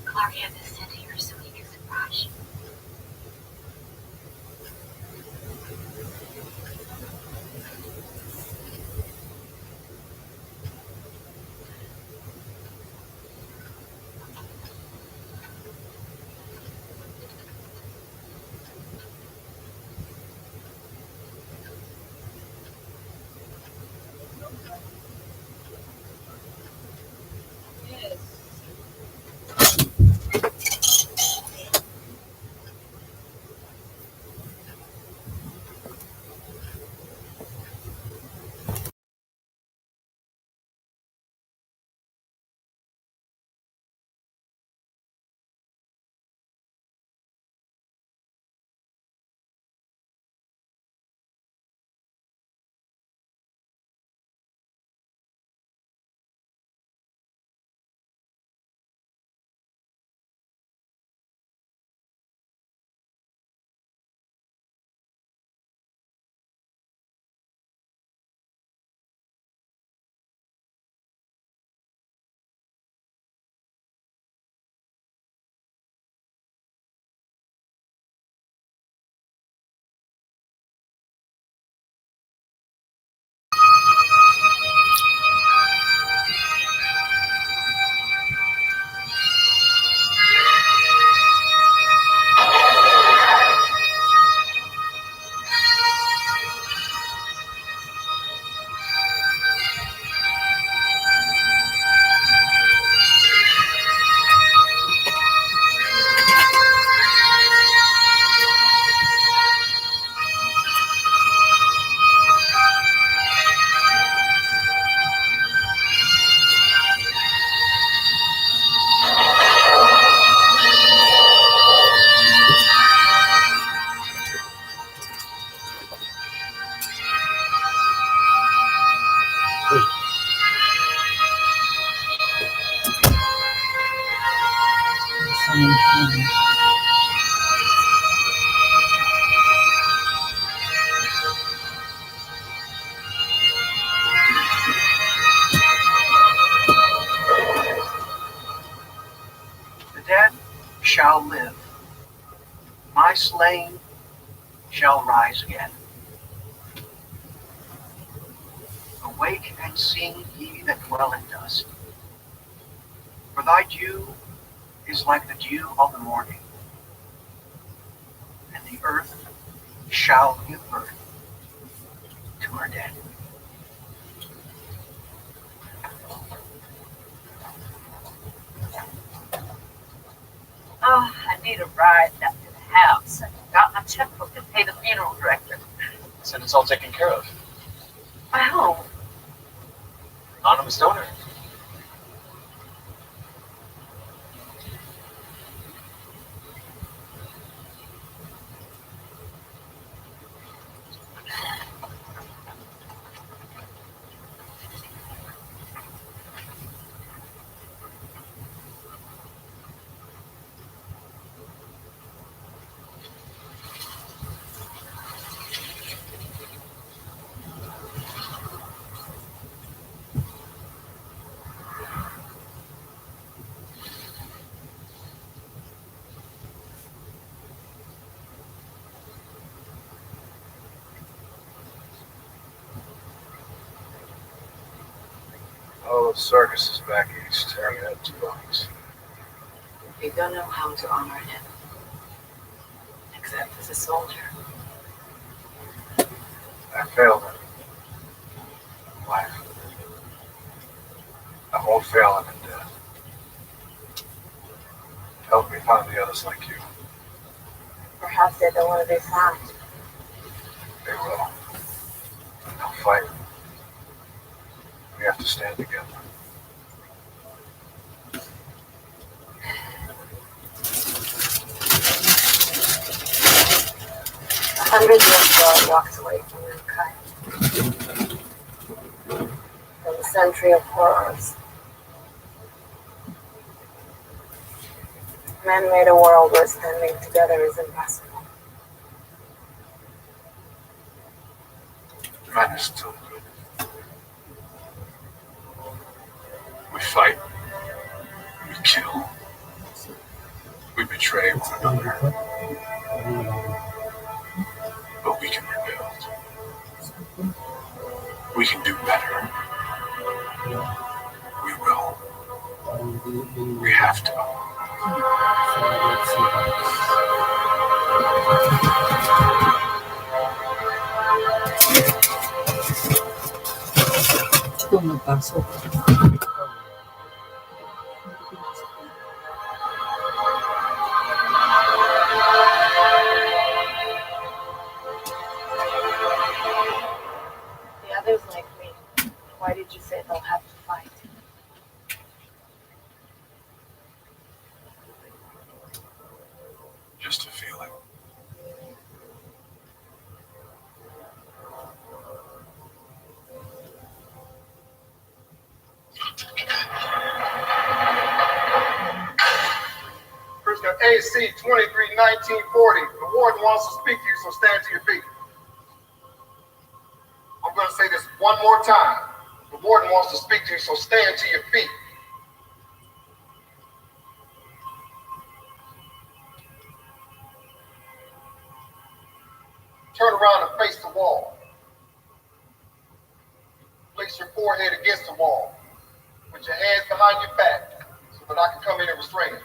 Gloria descend to your sweetest rush. Yes. my slain shall rise again. Awake and sing, ye that dwell in dust. For thy dew is like the dew of the morning, and the earth shall give birth to her dead. Oh, I need a ride back to the house. I got my checkbook to pay the funeral director. Said it's all taken care of. By whom? Anonymous donor. Oh, the circus is back east. I had 2 bucks. We don't know how to honor him, except as a soldier. I failed him. Life. I won't fail him in death. Help me find the others like you. Perhaps they don't want to be found. They will. They'll fight. We have to stand together. A 100 years ago, I walked away from mankind. From a century of horrors. Man made a world where standing together is impossible. Man is still good. We fight. We kill. We betray one another. But we can rebuild. We can do better. We will. We have to. ¿Cómo pasó? The others like me. Why did you say they'll have to fight? Just a feeling. Prisoner AC 231940. The warden wants to speak to you, so stand to your feet. I'm going to say this one more time. The warden wants to speak to you, so stand to your feet. Turn around and face the wall. Place your forehead against the wall. Put your hands behind your back so that I can come in and restrain you.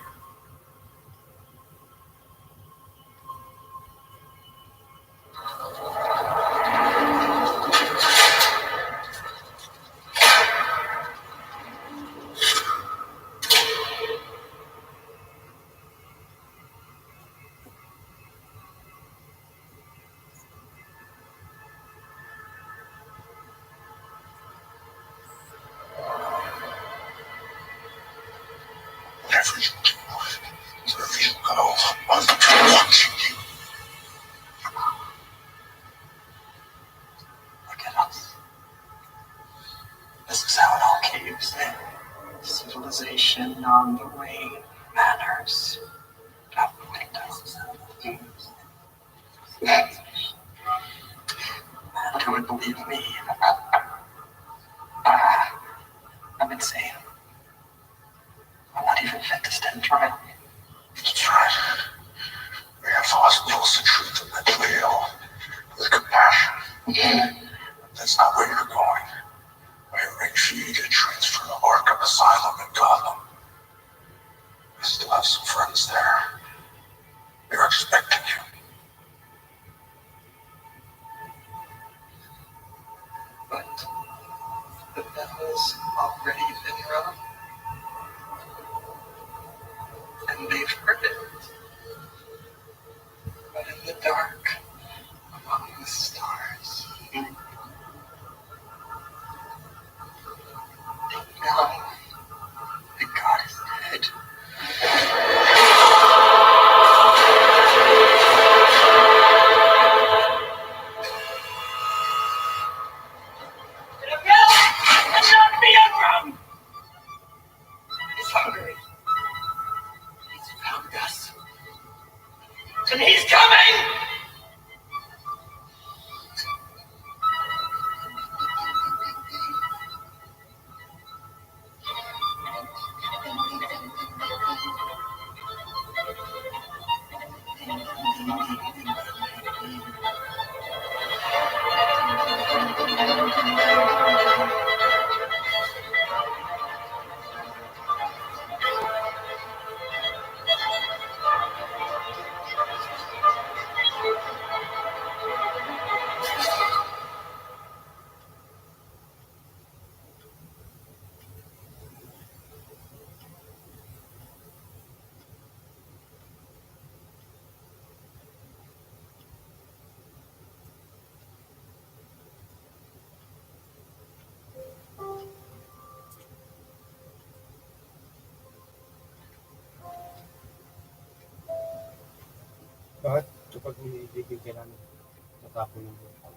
Whatever you do, wherever you go, I'm watching you. Look at us. This is how it all came. Civilization on the way. Manners. Out the windows. Man, who would believe me? I'm insane. I'm not even fit to stand trial. That's right. We have lost no That's not where you're going. I arranged for you to get transferred to Arkham Asylum in Gotham. I still have some friends there. They're expecting you. But the bell's already been rung, and they've heard it. But in the dark, among the stars, they know that God is dead. The bell cannot be unrung! He's hungry. He's found us. And he's coming! Bakit kapag nilibig ka namin, tatapon ng buhay?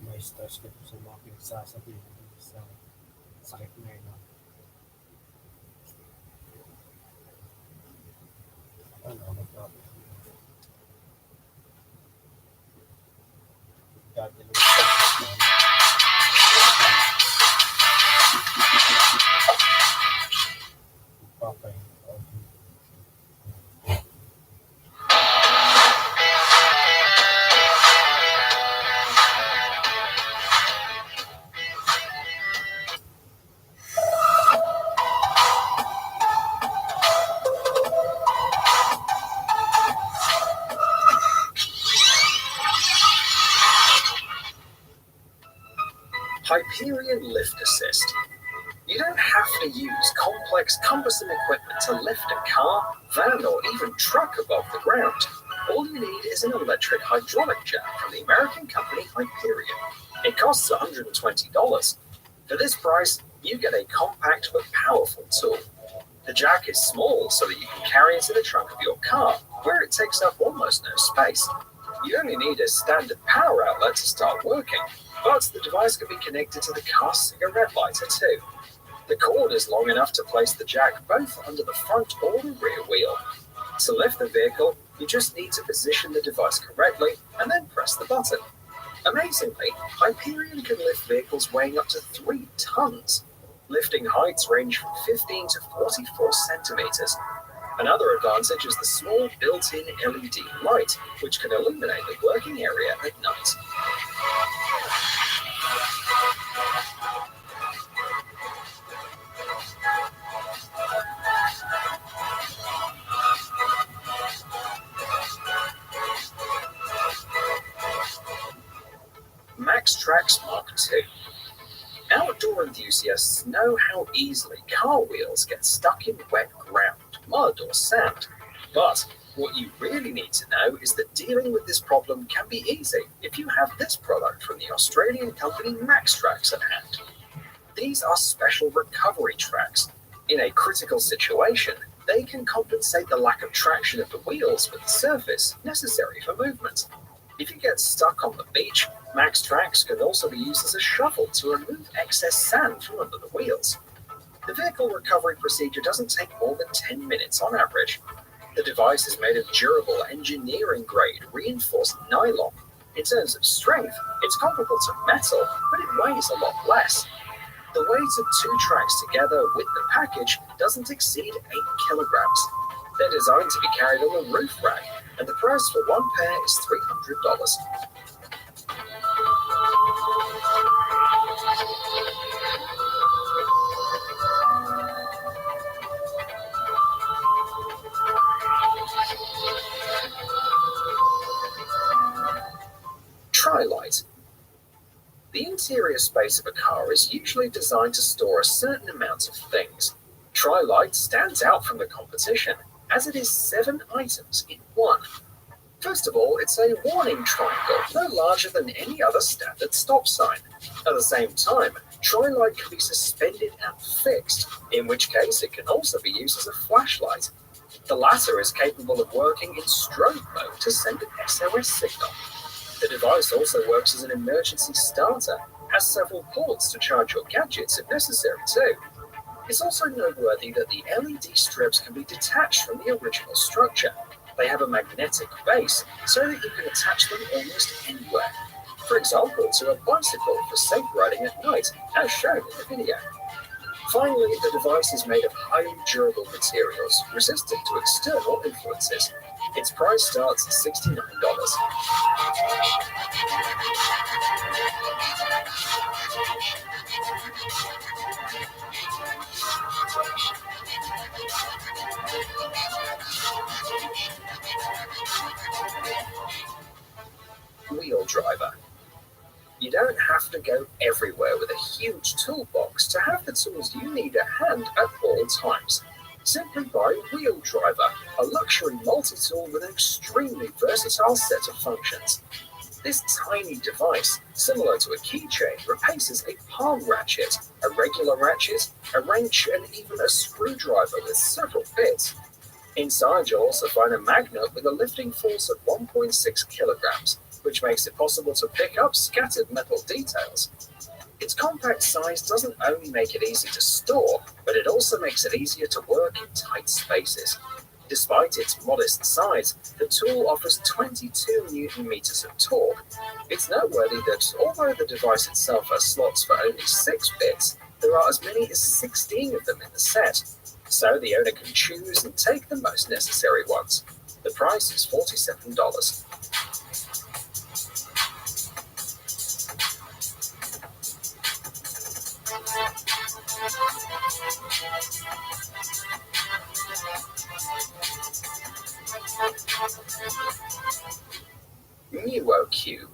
May stress ka sa mga pinagsasabihin sa sakit na yun. Ano, magkakaroon. Dadalawin papay. Hyperion Lift Assist. You don't have to use complex, cumbersome equipment to lift a car, van, or even truck above the ground. All you need is an electric hydraulic jack from the American company Hyperion. It costs $120. For this price, you get a compact but powerful tool. The jack is small so that you can carry it in the trunk of your car, where it takes up almost no space. You only need a standard power outlet to start working, but the device can be connected to the car's cigarette lighter too. The cord is long enough to place the jack both under the front or the rear wheel. To lift the vehicle, you just need to position the device correctly and then press the button. Amazingly, Hyperion can lift vehicles weighing up to 3 tons. Lifting heights range from 15 to 44 centimeters. Another advantage is the small built-in LED light, which can illuminate the working area at night. Trax Mark II. Outdoor enthusiasts know how easily car wheels get stuck in wet ground, mud, or sand. But what you really need to know is that dealing with this problem can be easy if you have this product from the Australian company MaxTrax at hand. These are special recovery tracks. In a critical situation, they can compensate the lack of traction of the wheels with the surface necessary for movement. If you get stuck on the beach, MaxTrax can also be used as a shovel to remove excess sand from under the wheels. The vehicle recovery procedure doesn't take more than 10 minutes on average. The device is made of durable, engineering-grade, reinforced nylon. In terms of strength, it's comparable to metal, but it weighs a lot less. The weight of 2 tracks together with the package doesn't exceed 8 kilograms. They're designed to be carried on a roof rack, and the price for one pair is $300. Tri-Light. The interior space of a car is usually designed to store a certain amount of things. Tri-Light stands out from the competition, as it is 7 items in one. First of all, it's a warning triangle, no larger than any other standard stop sign. At the same time, Tri-Light can be suspended and fixed, in which case it can also be used as a flashlight. The latter is capable of working in strobe mode to send an SOS signal. The device also works as an emergency starter, has several ports to charge your gadgets if necessary too. It's also noteworthy that the LED strips can be detached from the original structure. They have a magnetic base, so that you can attach them almost anywhere. For example, to a bicycle for safe riding at night, as shown in the video. Finally, the device is made of highly durable materials, resistant to external influences. Its price starts at $69. Wheel driver. You don't have to go everywhere with a huge toolbox to have the tools you need at hand at all times. Simply buy Wheel Driver, a luxury multi-tool with an extremely versatile set of functions. This tiny device, similar to a keychain, replaces a palm ratchet, a regular ratchet, a wrench, and even a screwdriver with several bits. Inside, you'll also find a magnet with a lifting force of 1.6 kilograms, which makes it possible to pick up scattered metal details. Its compact size doesn't only make it easy to store, but it also makes it easier to work in tight spaces. Despite its modest size, the tool offers 22 Newton meters of torque. It's noteworthy that although the device itself has slots for only 6 bits, there are as many as 16 of them in the set, so the owner can choose and take the most necessary ones. The price is $47. NuoCube.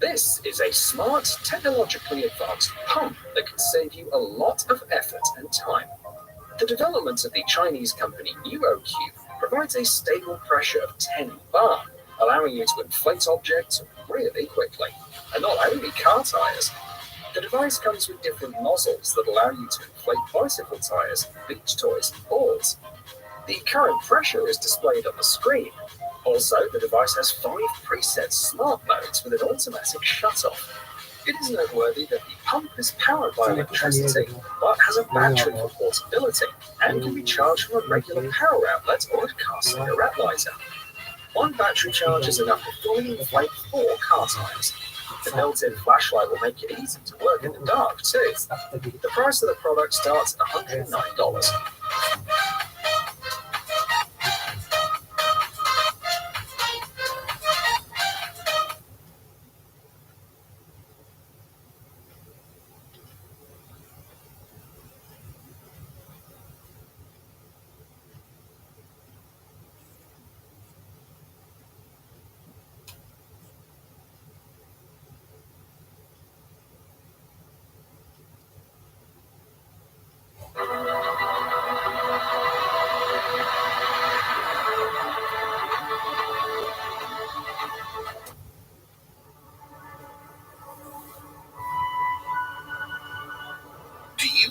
This is a smart, technologically advanced pump that can save you a lot of effort and time. The development of the Chinese company NuoCube provides a stable pressure of 10 bar, allowing you to inflate objects really quickly. And not only car tires. The device comes with different nozzles that allow you to inflate bicycle tires, beach toys, and boards. The current pressure is displayed on the screen. Also, the device has 5 preset smart modes with an automatic shutoff. It is noteworthy that the pump is powered by electricity, but has a battery for portability and can be charged from a regular power outlet or a car cigarette lighter. One battery charge is enough to fully inflate 4 car tires. The built-in flashlight will make it easy to work in the dark too. The price of the product starts at $109.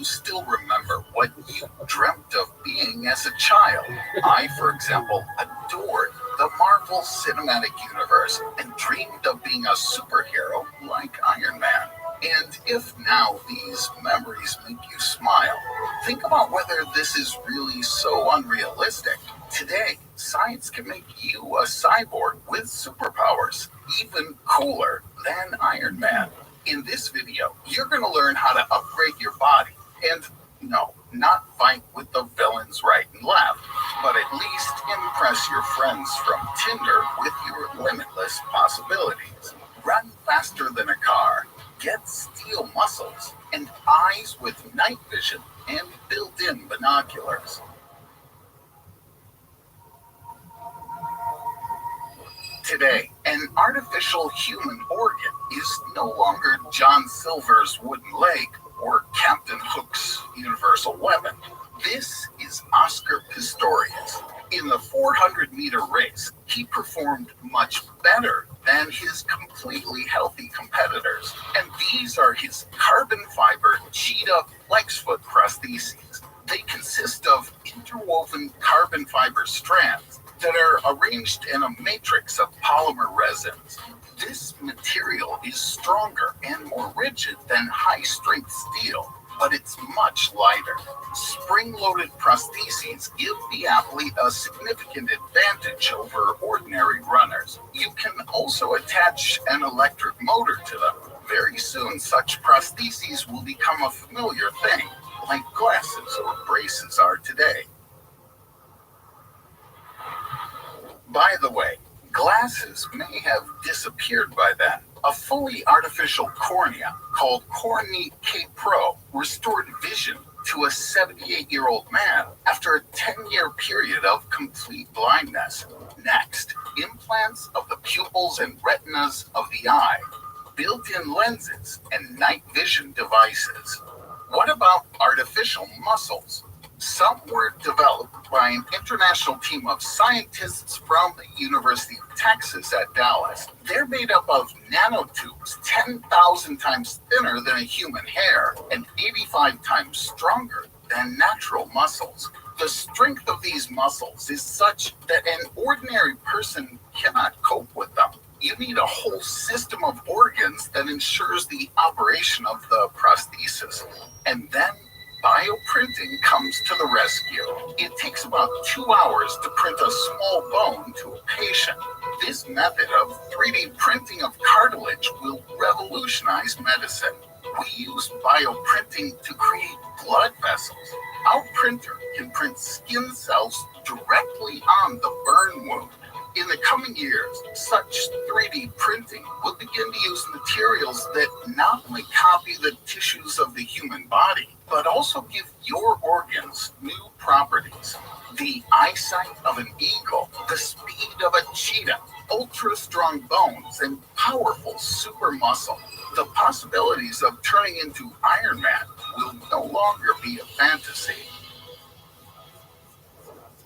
still remember what you dreamt of being as a child? I, for example, adored the Marvel Cinematic Universe and dreamed of being a superhero like Iron Man. And if now these memories make you smile, think about whether this is really so unrealistic. Today, science can make you a cyborg with superpowers, even cooler than Iron Man. In this video, you're going to learn how to upgrade your body and, no, not fight with the villains right and left, but at least impress your friends from Tinder with your limitless possibilities. Run faster than a car, get steel muscles, and eyes with night vision and built-in binoculars. Today, an artificial human organ is no longer John Silver's wooden leg or Captain Hook's universal weapon. This is Oscar Pistorius. In the 400-meter race, he performed much better than his completely healthy competitors. And these are his carbon fiber cheetah flex foot prostheses. They consist of interwoven carbon fiber strands that are arranged in a matrix of polymer resins. This material is stronger and more rigid than high-strength steel, but it's much lighter. Spring-loaded prostheses give the athlete a significant advantage over ordinary runners. You can also attach an electric motor to them. Very soon, such prostheses will become a familiar thing, like glasses or braces are today. By the way, glasses may have disappeared by then. A fully artificial cornea called Cornea K Pro restored vision to a 78-year-old man after a 10-year period of complete blindness. Next, implants of the pupils and retinas of the eye, built-in lenses, and night vision devices. What about artificial muscles? Some were developed by an international team of scientists from the University of Texas at Dallas. They're made up of nanotubes 10,000 times thinner than a human hair and 85 times stronger than natural muscles. The strength of these muscles is such that an ordinary person cannot cope with them. You need a whole system of organs that ensures the operation of the prosthesis. And then bioprinting comes to the rescue. It takes about 2 hours to print a small bone to a patient. This method of 3D printing of cartilage will revolutionize medicine. We use bioprinting to create blood vessels. Our printer can print skin cells directly on the burn wound. In the coming years, such 3D printing will begin to use materials that not only copy the tissues of the human body, but also give your organs new properties. The eyesight of an eagle, the speed of a cheetah, ultra-strong bones, and powerful super muscle. The possibilities of turning into Iron Man will no longer be a fantasy.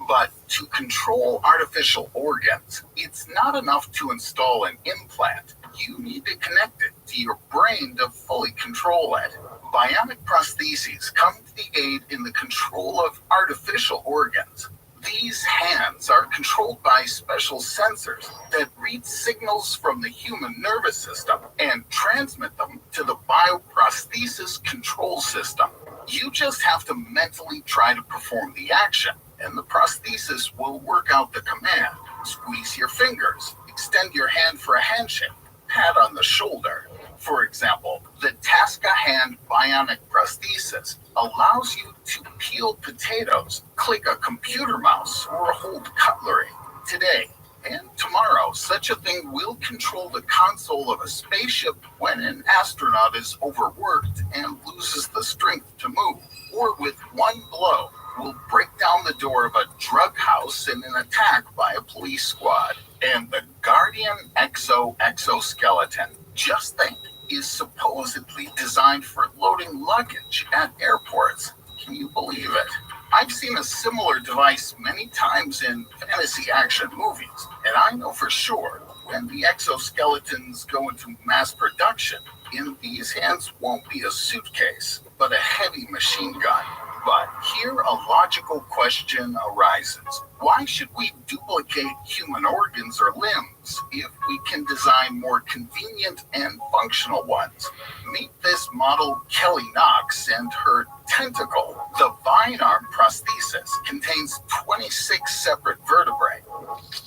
But to control artificial organs, it's not enough to install an implant. You need to connect it to your brain to fully control it. Bionic prostheses come to the aid in the control of artificial organs. These hands are controlled by special sensors that read signals from the human nervous system and transmit them to the bioprosthesis control system. You just have to mentally try to perform the action, and the prosthesis will work out the command. Squeeze your fingers, extend your hand for a handshake, pat on the shoulder. For example, the Tasca Hand Bionic Prosthesis allows you to peel potatoes, click a computer mouse, or hold cutlery. Today and tomorrow, such a thing will control the console of a spaceship when an astronaut is overworked and loses the strength to move, or with one blow will break down the door of a drug house in an attack by a police squad. And the Guardian exoskeleton, just think, is supposedly designed for loading luggage at airports. Can you believe it? I've seen a similar device many times in fantasy action movies, and I know for sure when the exoskeletons go into mass production, in these hands won't be a suitcase. but a heavy machine gun. But here a logical question arises. Why should we duplicate human organs or limbs if we can design more convenient and functional ones? Meet this model Kelly Knox and her tentacle. The Vine Arm prosthesis contains 26 separate vertebrae.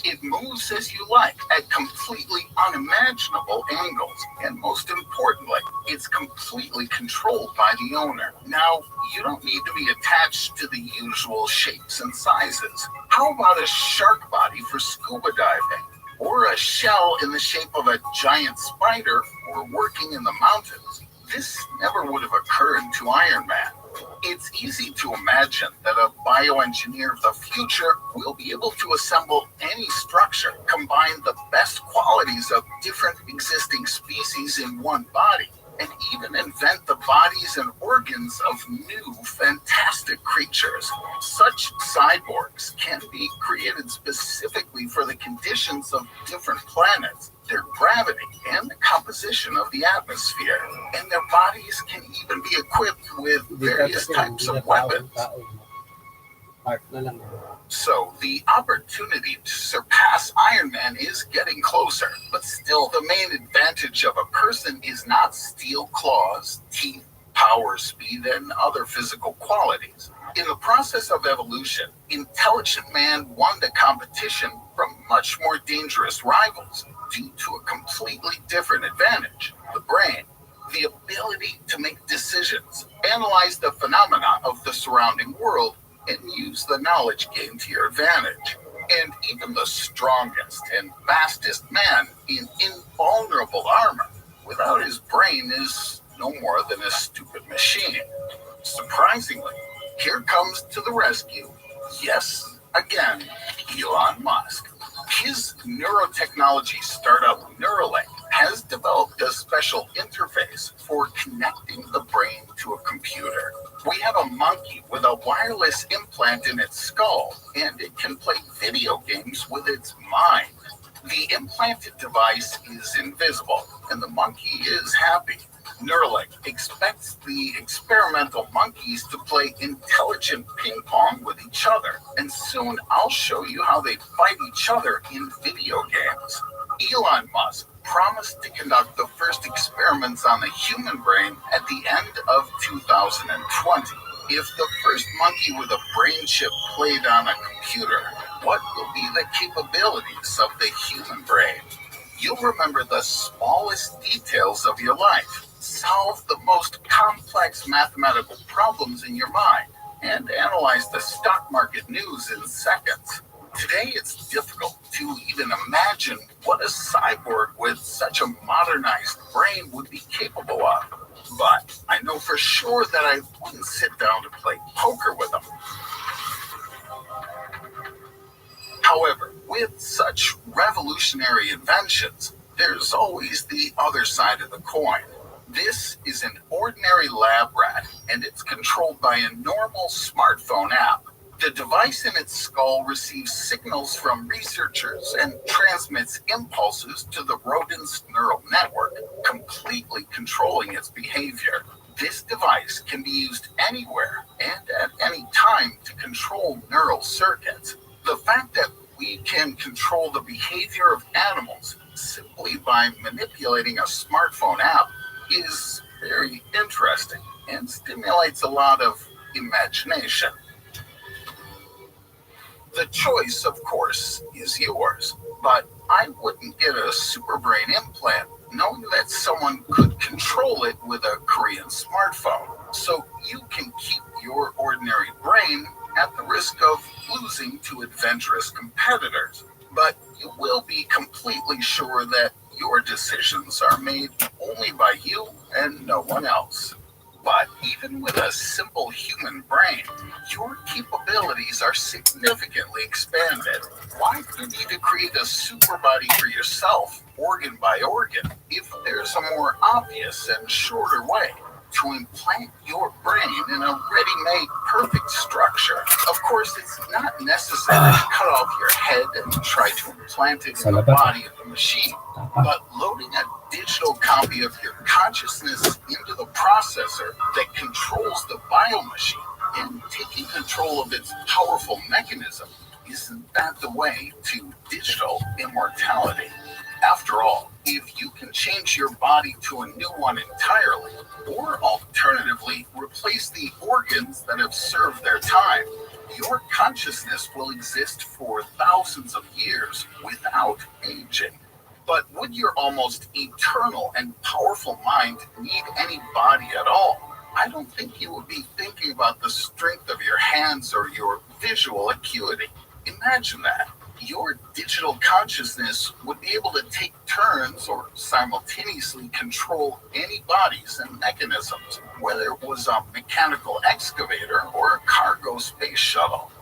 It moves as you like at completely unimaginable angles, and most importantly, it's completely controlled by the owner. Now, you don't need to be attached to the usual shapes and sizes. How about a shark body for scuba diving? Or a shell in the shape of a giant spider for working in the mountains? This never would have occurred to Iron Man. It's easy to imagine that a bioengineer of the future will be able to assemble any structure, combine the best qualities of different existing species in one body, and even invent the bodies and organs of new, fantastic creatures. Such cyborgs can be created specifically for the conditions of different planets, their gravity, and the composition of the atmosphere. And their bodies can even be equipped with various types of weapons. Part na lang. So the opportunity to surpass Iron Man is getting closer, but still the main advantage of a person is not steel claws, teeth, power, speed, and other physical qualities. In the process of evolution, Intelligent Man won the competition from much more dangerous rivals due to a completely different advantage: the brain. The ability to make decisions, analyze the phenomena of the surrounding world, and use the knowledge gained to your advantage. And even the strongest and fastest man in invulnerable armor, without his brain, is no more than a stupid machine. Surprisingly, here comes to the rescue, yes, again, Elon Musk. His neurotechnology startup Neuralink has developed a special interface for connecting the brain to a computer. We have a monkey with a wireless implant in its skull, and it can play video games with its mind. The implanted device is invisible, and the monkey is happy. Neuralink expects the experimental monkeys to play intelligent ping pong with each other, and soon I'll show you how they fight each other in video games. Elon Musk promised to conduct the first experiments on the human brain at the end of 2020. If the first monkey with a brain chip played on a computer, what will be the capabilities of the human brain? You'll remember the smallest details of your life, solve the most complex mathematical problems in your mind, and analyze the stock market news in seconds. Today, it's difficult to even imagine what a cyborg with such a modernized brain would be capable of. But I know for sure that I wouldn't sit down to play poker with him. However, with such revolutionary inventions, there's always the other side of the coin. This is an ordinary lab rat, and it's controlled by a normal smartphone app. The device in its skull receives signals from researchers and transmits impulses to the rodent's neural network, completely controlling its behavior. This device can be used anywhere and at any time to control neural circuits. The fact that we can control the behavior of animals simply by manipulating a smartphone app is very interesting and stimulates a lot of imagination. The choice, of course, is yours, but I wouldn't get a super brain implant knowing that someone could control it with a Korean smartphone. So you can keep your ordinary brain at the risk of losing to adventurous competitors, but you will be completely sure that your decisions are made only by you and no one else. But even with a simple human brain, your capabilities are significantly expanded. Why do you need to create a super body for yourself, organ by organ, if there's a more obvious and shorter way? to implant your brain in a ready-made perfect structure. Of course, it's not necessary to cut off your head and try to implant it in the body of the machine, but loading a digital copy of your consciousness into the processor that controls the biomachine and taking control of its powerful mechanism, isn't that the way to digital immortality? After all, if you can change your body to a new one entirely, or alternatively replace the organs that have served their time, your consciousness will exist for thousands of years without aging. But would your almost eternal and powerful mind need any body at all? I don't think you would be thinking about the strength of your hands or your visual acuity. Imagine that. Your digital consciousness would be able to take turns or simultaneously control any bodies and mechanisms, whether it was a mechanical excavator or a cargo space shuttle.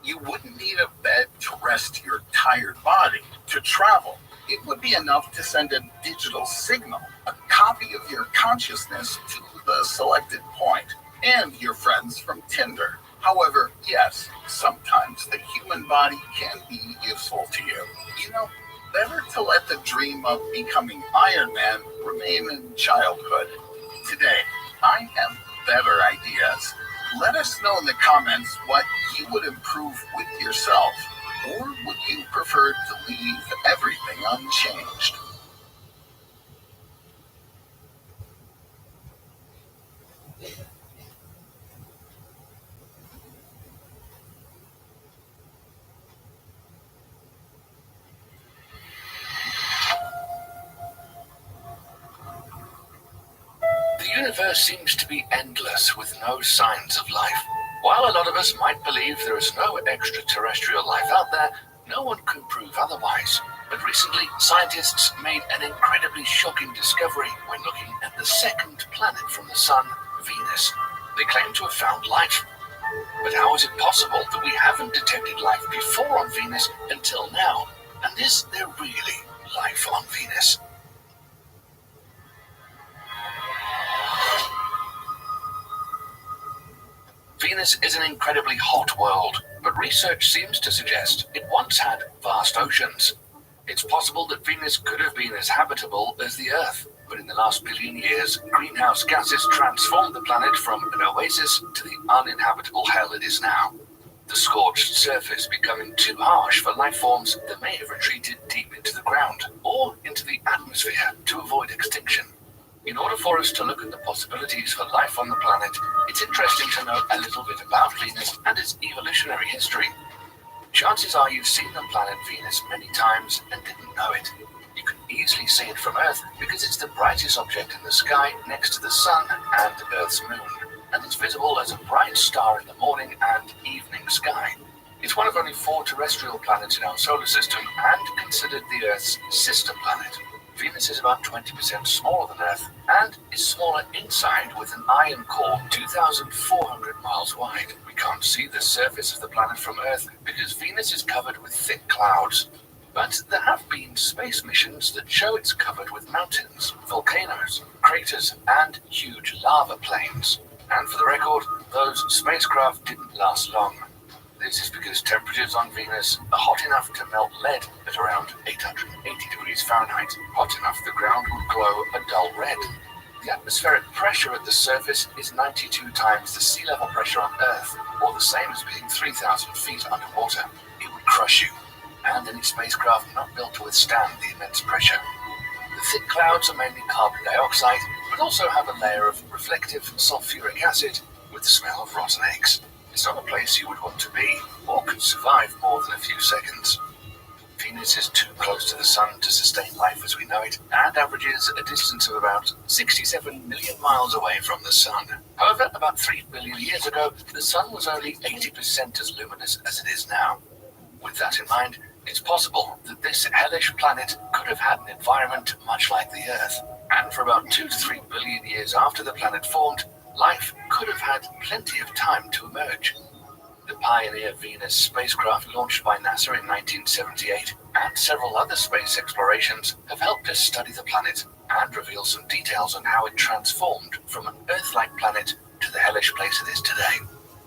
You wouldn't need a bed to rest your tired body. To travel, it would be enough to send a digital signal, a copy of your consciousness to the selected point, and your friends from Tinder. However, yes, sometimes the human body can be useful to you. You know, better to let the dream of becoming Iron Man remain in childhood. Today, I have better ideas. Let us know in the comments what you would improve with yourself, or would you prefer to leave everything unchanged? The universe seems to be endless with no signs of life. While a lot of us might believe there is no extraterrestrial life out there, no one can prove otherwise. But recently, scientists made an incredibly shocking discovery when looking at the second planet from the Sun, Venus. They claim to have found life. But how is it possible that we haven't detected life before on Venus until now? And is there really life on Venus? Venus is an incredibly hot world, but research seems to suggest it once had vast oceans. It's possible that Venus could have been as habitable as the Earth, but in the last billion years, greenhouse gases transformed the planet from an oasis to the uninhabitable hell it is now. The scorched surface becoming too harsh for life forms that may have retreated deep into the ground or into the atmosphere to avoid extinction. In order for us to look at the possibilities for life on the planet, it's interesting to know a little bit about Venus and its evolutionary history. Chances are you've seen the planet Venus many times and didn't know it. You can easily see it from Earth because it's the brightest object in the sky next to the Sun and Earth's moon, and it's visible as a bright star in the morning and evening sky. It's one of only 4 terrestrial planets in our solar system and considered the Earth's sister planet. Venus is about 20% smaller than Earth and is smaller inside with an iron core 2,400 miles wide. We can't see the surface of the planet from Earth because Venus is covered with thick clouds. But there have been space missions that show it's covered with mountains, volcanoes, craters, and huge lava plains. And for the record, those spacecraft didn't last long. This is because temperatures on Venus are hot enough to melt lead at around 880 degrees Fahrenheit, hot enough the ground would glow a dull red. The atmospheric pressure at the surface is 92 times the sea level pressure on Earth, or the same as being 3,000 feet underwater. It would crush you, and any spacecraft not built to withstand the immense pressure. The thick clouds are mainly carbon dioxide, but also have a layer of reflective sulfuric acid with the smell of rotten eggs. It's not a place you would want to be, or could survive more than a few seconds. Venus is too close to the Sun to sustain life as we know it, and averages a distance of about 67 million miles away from the Sun. However, about 3 billion years ago, the Sun was only 80% as luminous as it is now. With that in mind, it's possible that this hellish planet could have had an environment much like the Earth, and for about 2 to 3 billion years after the planet formed, life could have had plenty of time to emerge. The Pioneer Venus spacecraft launched by NASA in 1978 and several other space explorations have helped us study the planet and reveals some details on how it transformed from an Earth-like planet to the hellish place it is today.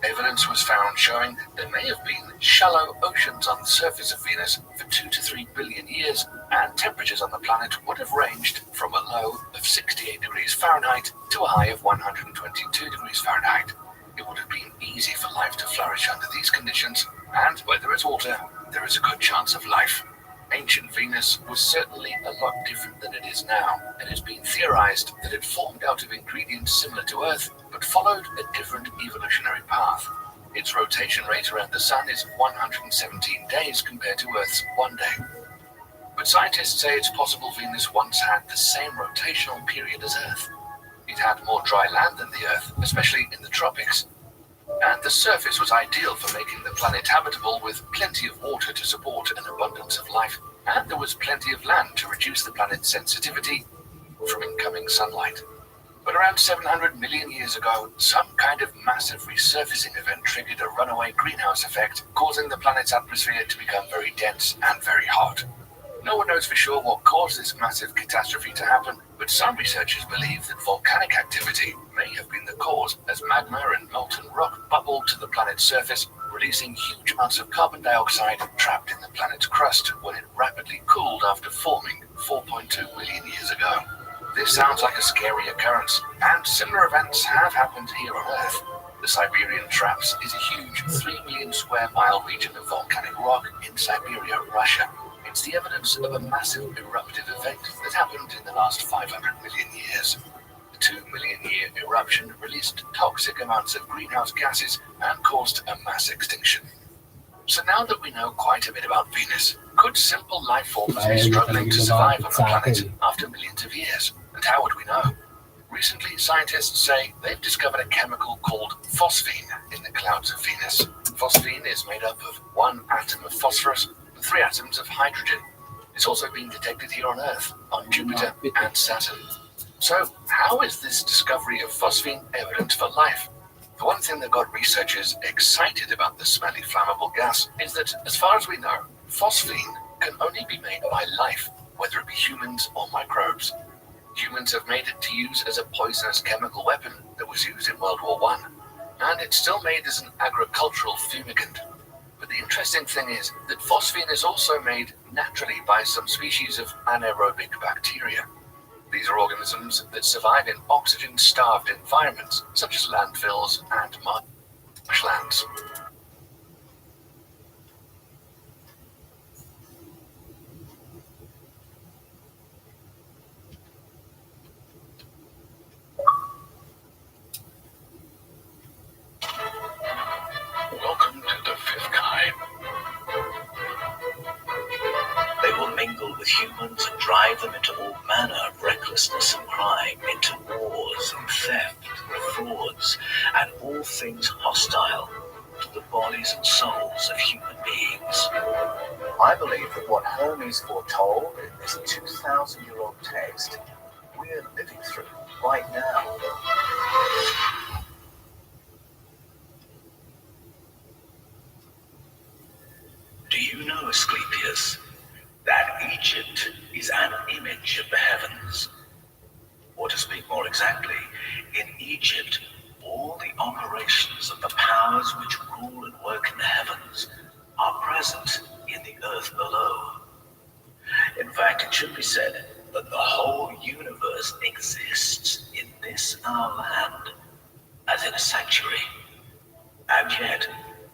Evidence was found showing there may have been shallow oceans on the surface of Venus for 2 to 3 billion years, and temperatures on the planet would have ranged from a low of 68 degrees Fahrenheit to a high of 122 degrees Fahrenheit. It would have been easy for life to flourish under these conditions, and where there is water, there is a good chance of life. Ancient Venus was certainly a lot different than it is now, and it's been theorized that it formed out of ingredients similar to Earth, but followed a different evolutionary path. Its rotation rate around the Sun is 117 days compared to Earth's 1 day. But scientists say it's possible Venus once had the same rotational period as Earth. It had more dry land than the Earth, especially in the tropics. And the surface was ideal for making the planet habitable, with plenty of water to support an abundance of life, and there was plenty of land to reduce the planet's sensitivity from incoming sunlight. But around 700 million years ago, some kind of massive resurfacing event triggered a runaway greenhouse effect, causing the planet's atmosphere to become very dense and very hot. No one knows for sure what caused this massive catastrophe to happen, but some researchers believe that volcanic activity may have been the cause, as magma and molten rock bubbled to the planet's surface, releasing huge amounts of carbon dioxide trapped in the planet's crust when it rapidly cooled after forming 4.2 million years ago. This sounds like a scary occurrence, and similar events have happened here on Earth. The Siberian Traps is a huge 3 million square mile region of volcanic rock in Siberia, Russia. It's the evidence of a massive eruptive event that happened in the last 500 million years. The 2 million year eruption released toxic amounts of greenhouse gases and caused a mass extinction. So now that we know quite a bit about Venus, could simple life forms be struggling to survive on the planet after millions of years? And how would we know? Recently, scientists say they've discovered a chemical called phosphine in the clouds of Venus. Phosphine is made up of 1 atom of phosphorus and 3 atoms of hydrogen. It's also been detected here on Earth, on Jupiter and Saturn. So, how is this discovery of phosphine evident for life? The one thing that got researchers excited about the smelly flammable gas is that, as far as we know, phosphine can only be made by life, whether it be humans or microbes. Humans have made it to use as a poisonous chemical weapon that was used in World War I, and it's still made as an agricultural fumigant. But the interesting thing is that phosphine is also made naturally by some species of anaerobic bacteria. These are organisms that survive in oxygen-starved environments, such as landfills and marshlands. Welcome to the Fifth Kind. They will mingle with humans and drive them into all manner of recklessness and crime, into wars and theft, frauds, and all things hostile to the bodies and souls of human beings. I believe that what Hermes foretold in this 2,000-year-old text, we're living through right now. Do you know, Asclepius, that Egypt is an image of the heavens? Or to speak more exactly, in Egypt, all the operations of the powers which rule and work in the heavens are present in the earth below. In fact, it should be said that the whole universe exists in this our land, as in a sanctuary. And yet,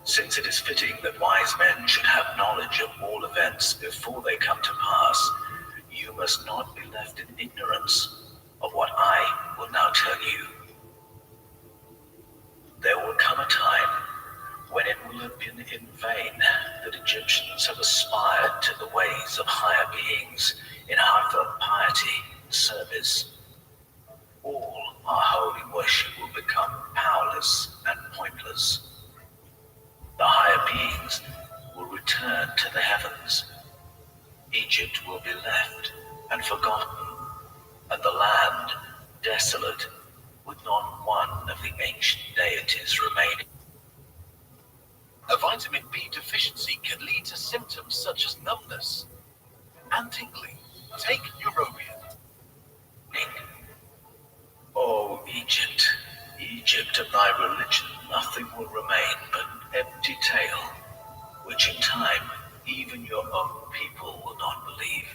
since it is fitting that wise men should have knowledge of all events before they come to pass, you must not be left in ignorance of what I will now tell you. There will come a time when it will have been in vain that Egyptians have aspired to the ways of higher beings in heartfelt piety and service. All our holy worship will become powerless and pointless. The higher beings will return to the heavens. Egypt will be left and forgotten, and the land desolate, with not one of the ancient deities remaining. A vitamin B deficiency can lead to symptoms such as numbness and tingling. Take Eurobian. Egypt of thy religion nothing will remain but empty tale, which in time even your own people will not believe.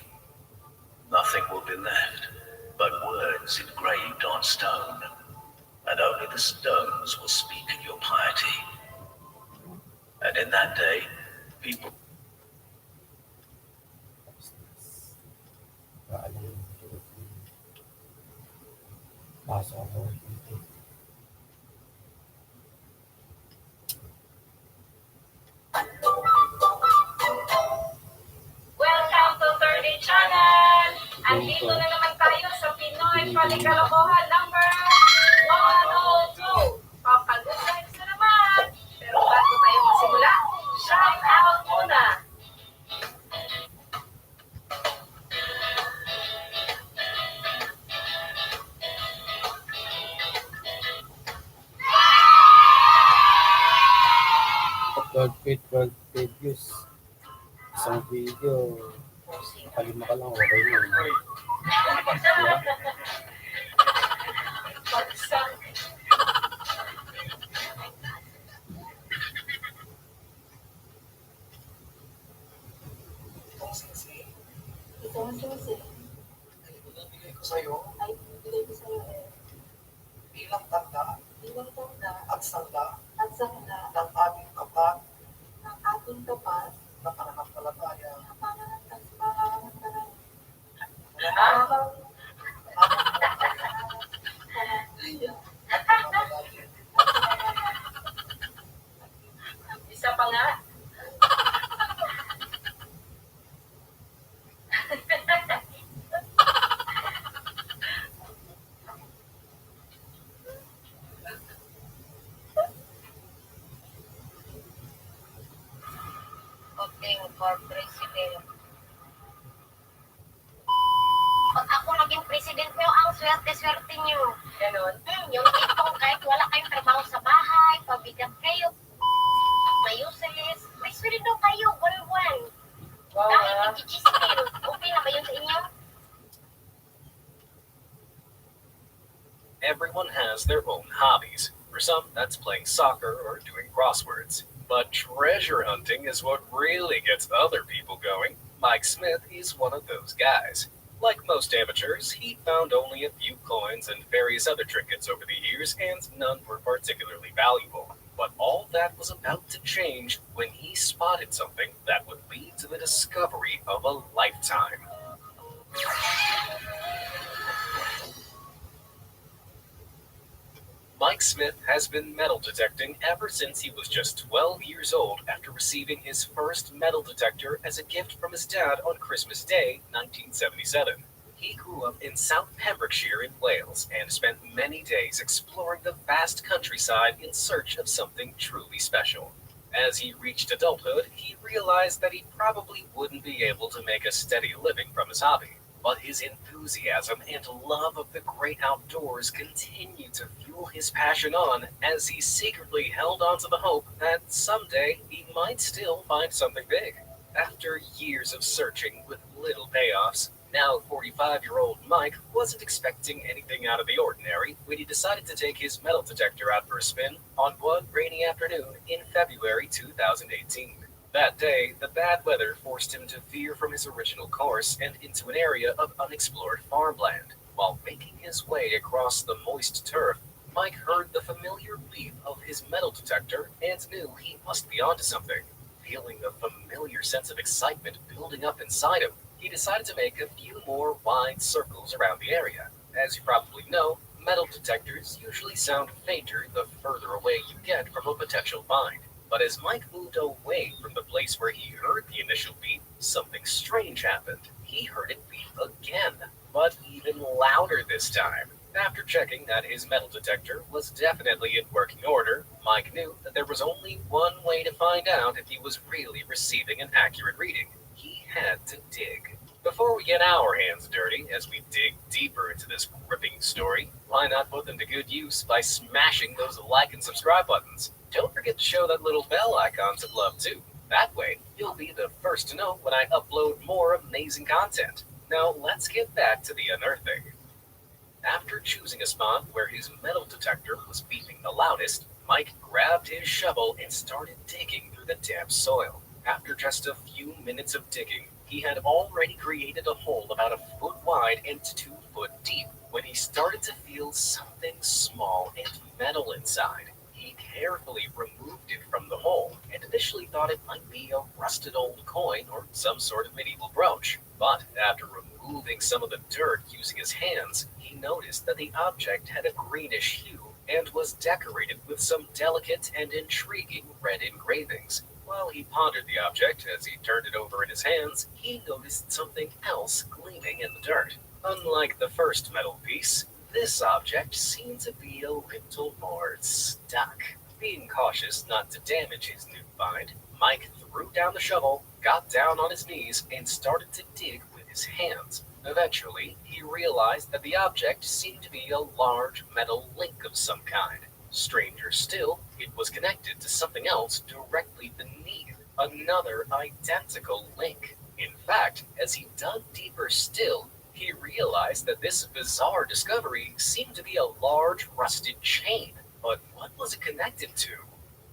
Nothing will be left but words engraved on stone, and only the stones will speak of your piety. And in that day, people Pasok ako. Welcome to 30 Channel! Andito na naman tayo sa Pinoy Paligalokohan number 102. Papagood vibes na naman! Pero bago tayo masimula, shout out muna! Pag 12 views. Isang video. Kalima ka lang, okay na. Pagsak. Ito ang sisi. Bigay ko sa'yo Ay, bigay ko sa'yo eh. bilang tanda Bilang tanda at sanda at sanda ng aming kapat ng ating tapat na pananampalataya. na pananampalataya. Isa pa nga. Voting for president. Pag ako naging president nyo, ang swerte-swerte nyo. Ganon. Yung tipong kahit wala kayong trabaho sa bahay, pabigat kayo, mayuses, may sweldo kayo, buwan-buwan. Wow, Kahit ah. nag-chismin, okay na ba yun sa inyo? Everyone has their own hobbies. For some, that's playing soccer or doing crosswords. But treasure hunting is what really gets other people going. Mike Smith is one of those guys. Like most amateurs, he found only a few coins and various other trinkets over the years, and none were particularly valuable. But all that was about to change when he spotted something that would lead to the discovery of a lifetime. Mike Smith has been metal detecting ever since he was just 12 years old after receiving his first metal detector as a gift from his dad on Christmas Day, 1977. He grew up in South Pembrokeshire in Wales and spent many days exploring the vast countryside in search of something truly special. As he reached adulthood, he realized that he probably wouldn't be able to make a steady living from his hobby. But his enthusiasm and love of the great outdoors continued to fuel his passion on as he secretly held on to the hope that someday he might still find something big. After years of searching with little payoffs, now 45-year-old Mike wasn't expecting anything out of the ordinary when he decided to take his metal detector out for a spin on one rainy afternoon in February 2018. That day, the bad weather forced him to veer from his original course and into an area of unexplored farmland. While making his way across the moist turf, Mike heard the familiar beep of his metal detector and knew he must be onto something. Feeling a familiar sense of excitement building up inside him, he decided to make a few more wide circles around the area. As you probably know, metal detectors usually sound fainter the further away you get from a potential find. But as Mike moved away from the place where he heard the initial beep, something strange happened. He heard it beep again, but even louder this time. After checking that his metal detector was definitely in working order, Mike knew that there was only one way to find out if he was really receiving an accurate reading. He had to dig. Before we get our hands dirty as we dig deeper into this gripping story, why not put them to good use by smashing those like and subscribe buttons? Don't forget to show that little bell icon some love too. That way, you'll be the first to know when I upload more amazing content. Now, let's get back to the unearthing. After choosing a spot where his metal detector was beeping the loudest, Mike grabbed his shovel and started digging through the damp soil. After just a few minutes of digging, he had already created a hole about a foot wide and 2 foot deep when he started to feel something small and metal inside. He carefully removed it from the hole and initially thought it might be a rusted old coin or some sort of medieval brooch. But after removing some of the dirt using his hands, he noticed that the object had a greenish hue and was decorated with some delicate and intriguing red engravings. While he pondered the object as he turned it over in his hands, he noticed something else gleaming in the dirt. Unlike the first metal piece, this object seemed to be a little more stuck. Being cautious not to damage his new find, Mike threw down the shovel, got down on his knees, and started to dig with his hands. Eventually, he realized that the object seemed to be a large metal link of some kind. Stranger still, it was connected to something else directly beneath, another identical link. In fact, as he dug deeper still, he realized that this bizarre discovery seemed to be a large rusted chain. But what was it connected to?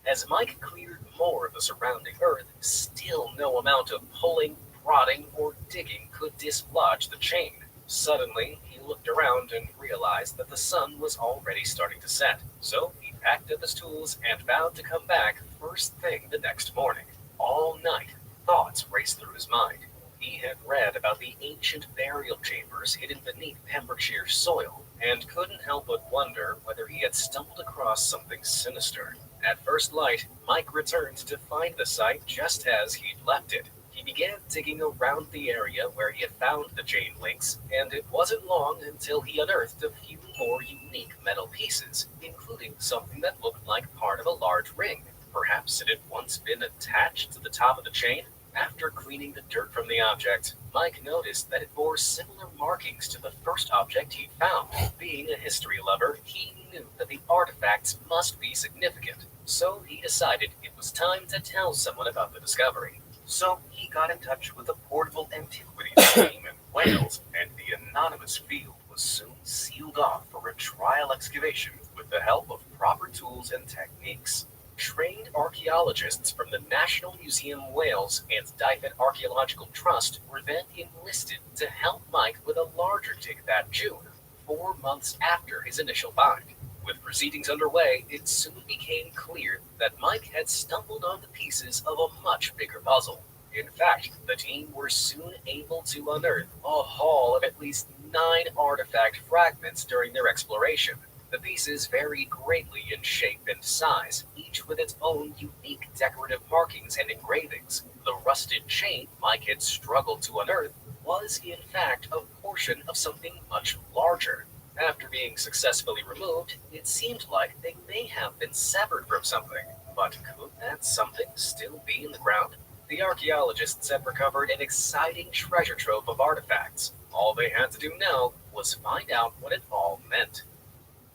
As Mike cleared more of the surrounding earth, still no amount of pulling, prodding, or digging could dislodge the chain. Suddenly, he looked around and realized that the sun was already starting to set. So he packed up his tools and vowed to come back first thing the next morning. All night, thoughts raced through his mind. He had read about the ancient burial chambers hidden beneath Pembrokeshire soil, and couldn't help but wonder whether he had stumbled across something sinister. At first light, Mike returned to find the site just as he'd left it. He began digging around the area where he had found the chain links, and it wasn't long until he unearthed a few more unique metal pieces, including something that looked like part of a large ring. Perhaps it had once been attached to the top of the chain? After cleaning the dirt from the object, Mike noticed that it bore similar markings to the first object he'd found. Being a history lover, he knew that the artifacts must be significant, so he decided it was time to tell someone about the discovery. So he got in touch with the Portable Antiquities team in Wales, and the anonymous field was soon sealed off for a trial excavation with the help of proper tools and techniques. Trained archaeologists from the National Museum Wales and Dyfed Archaeological Trust were then enlisted to help Mike with a larger dig that June, 4 months after his initial find. With proceedings underway, it soon became clear that Mike had stumbled on the pieces of a much bigger puzzle. In fact, the team were soon able to unearth a haul of at least 9 artifact fragments during their exploration. The pieces varied greatly in shape and size, each with its own unique decorative markings and engravings. The rusted chain Mike had struggled to unearth was, in fact, a portion of something much larger. After being successfully removed, it seemed like they may have been severed from something. But could that something still be in the ground? The archaeologists had recovered an exciting treasure trove of artifacts. All they had to do now was find out what it all meant.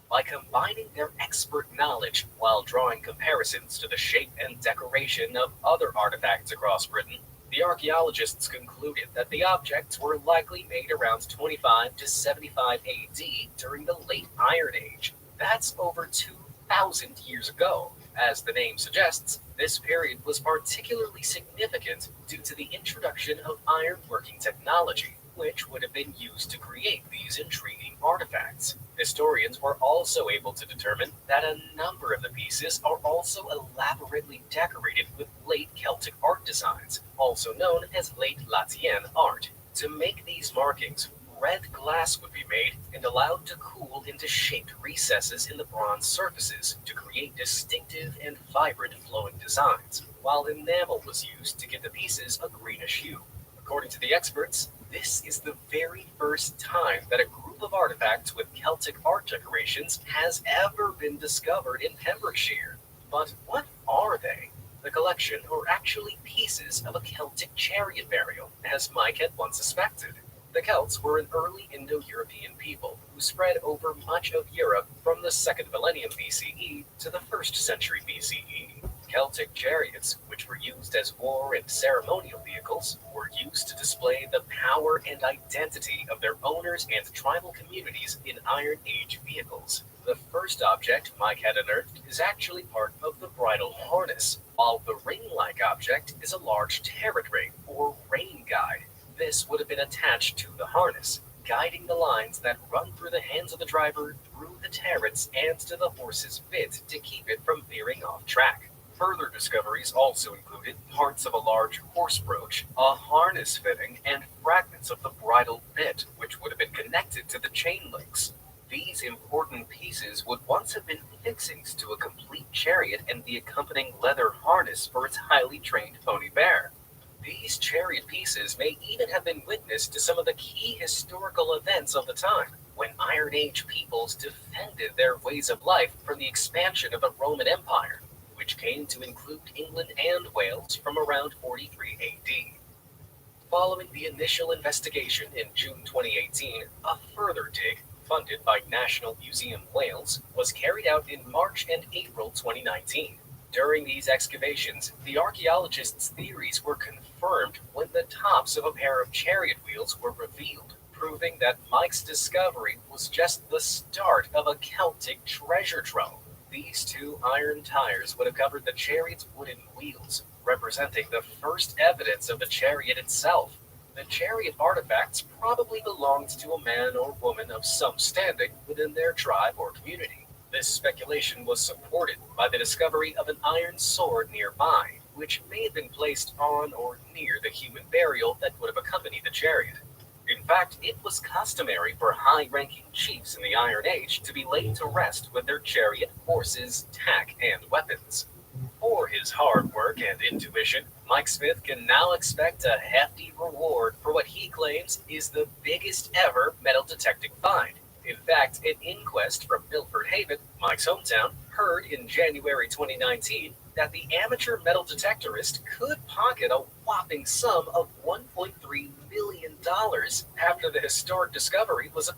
By combining their expert knowledge while drawing comparisons to the shape and decoration of other artifacts across Britain, the archaeologists concluded that the objects were likely made around 25 to 75 AD during the Late Iron Age. That's over 2,000 years ago. As the name suggests, this period was particularly significant due to the introduction of ironworking technology, which would have been used to create these intriguing artifacts. Historians were also able to determine that a number of the pieces are also elaborately decorated with late Celtic art designs, also known as late Latian art. To make these markings, red glass would be made and allowed to cool into shaped recesses in the bronze surfaces to create distinctive and vibrant flowing designs, while enamel was used to give the pieces a greenish hue. According to the experts, this is the very first time that a group of artifacts with Celtic art decorations has ever been discovered in Pembrokeshire. But what are they? The collection are actually pieces of a Celtic chariot burial, as Mike had once suspected. The Celts were an early Indo-European people who spread over much of Europe from the 2nd millennium BCE to the 1st century BCE. Celtic chariots, which were used as war and ceremonial vehicles, were used to display the power and identity of their owners and tribal communities in Iron Age vehicles. The first object Mike had unearthed is actually part of the bridle harness, while the ring-like object is a large tarot ring, or rain guide. This would have been attached to the harness, guiding the lines that run through the hands of the driver, through the tarots, and to the horse's bit to keep it from veering off track. Further discoveries also included parts of a large horse brooch, a harness fitting, and fragments of the bridle bit, which would have been connected to the chain links. These important pieces would once have been fixings to a complete chariot and the accompanying leather harness for its highly trained pony bear. These chariot pieces may even have been witness to some of the key historical events of the time, when Iron Age peoples defended their ways of life from the expansion of the Roman Empire, which came to include England and Wales from around 43 AD. Following the initial investigation in June 2018, a further dig, funded by National Museum Wales, was carried out in March and April 2019. During these excavations, the archaeologists' theories were confirmed when the tops of a pair of chariot wheels were revealed, proving that Mike's discovery was just the start of a Celtic treasure trove. These two iron tires would have covered the chariot's wooden wheels, representing the first evidence of the chariot itself. The chariot artifacts probably belonged to a man or woman of some standing within their tribe or community. This speculation was supported by the discovery of an iron sword nearby, which may have been placed on or near the human burial that would have accompanied the chariot. In fact, it was customary for high-ranking chiefs in the Iron Age to be laid to rest with their chariot, horses, tack, and weapons. For his hard work and intuition, Mike Smith can now expect a hefty reward for what he claims is the biggest ever metal detecting find. In fact, an inquest from Milford Haven, Mike's hometown, heard in January 2019 that the amateur metal detectorist could pocket a whopping sum of $1.3 million after the historic discovery was. Of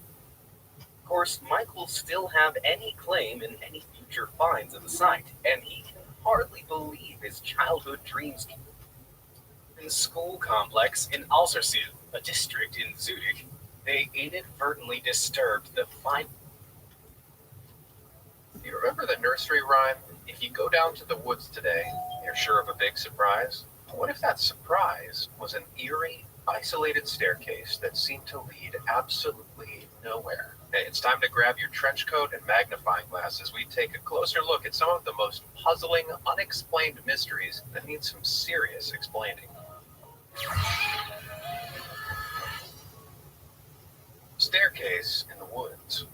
course, Mike will still have any claim in any future finds of the site, and he can hardly believe his childhood dreams. In the school complex in Alsersiel, a district in Zurich, they inadvertently disturbed the final. You remember the nursery rhyme, if you go down to the woods today, you're sure of a big surprise? What if that surprise was an eerie, isolated staircase that seemed to lead absolutely nowhere? Hey, it's time to grab your trench coat and magnifying glass as we take a closer look at some of the most puzzling, unexplained mysteries that need some serious explaining. Staircase in the woods.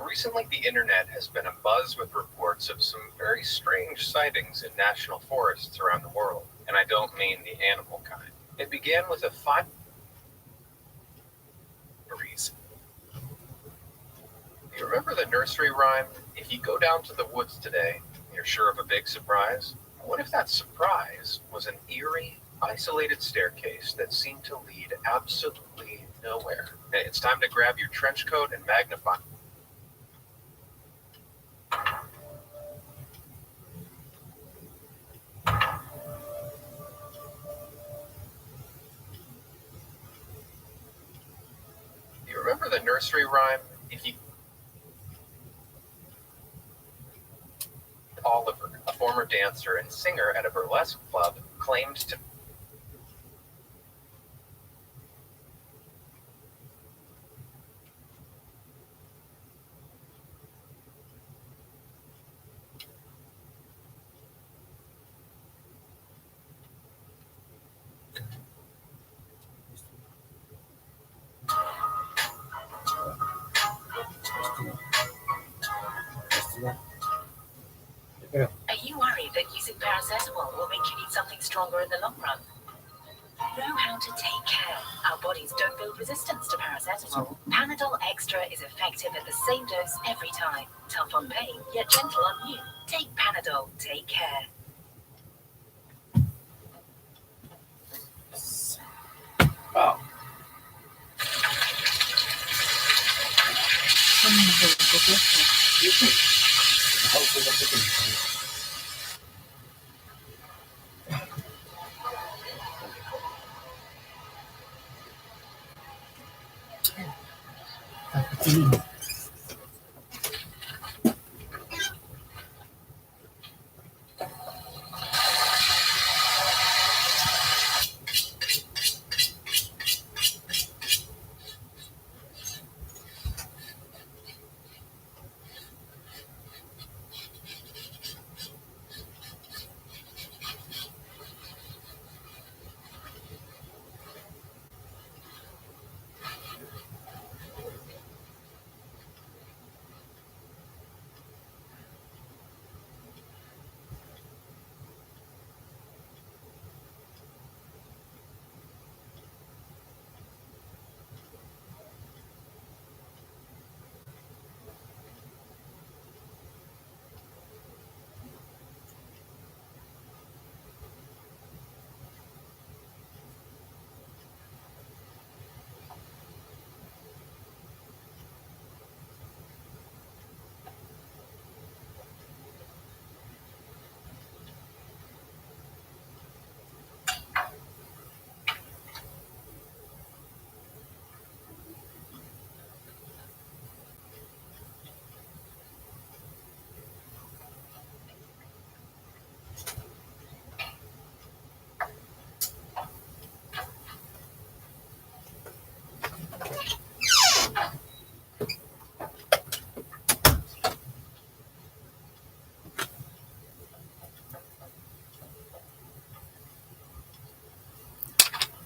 Recently, the internet has been abuzz with reports of some very strange sightings in national forests around the world, and I don't mean the animal kind. It began with a You remember the nursery rhyme, if you go down to the woods today, you're sure of a big surprise? What if that surprise was an eerie, isolated staircase that seemed to lead absolutely nowhere? Hey, it's time to grab your trench coat and magnify. You remember the nursery rhyme, if you... Oliver, a former dancer and singer at a burlesque club, claimed to Are you worried that using paracetamol will make you need something stronger in the long run? Know how to take care. Our bodies don't build resistance to paracetamol. Panadol Extra is effective at the same dose every time. Tough on pain, yet gentle on you. Take Panadol. Take care. Oh.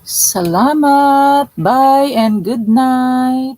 Salamat, bye and good night.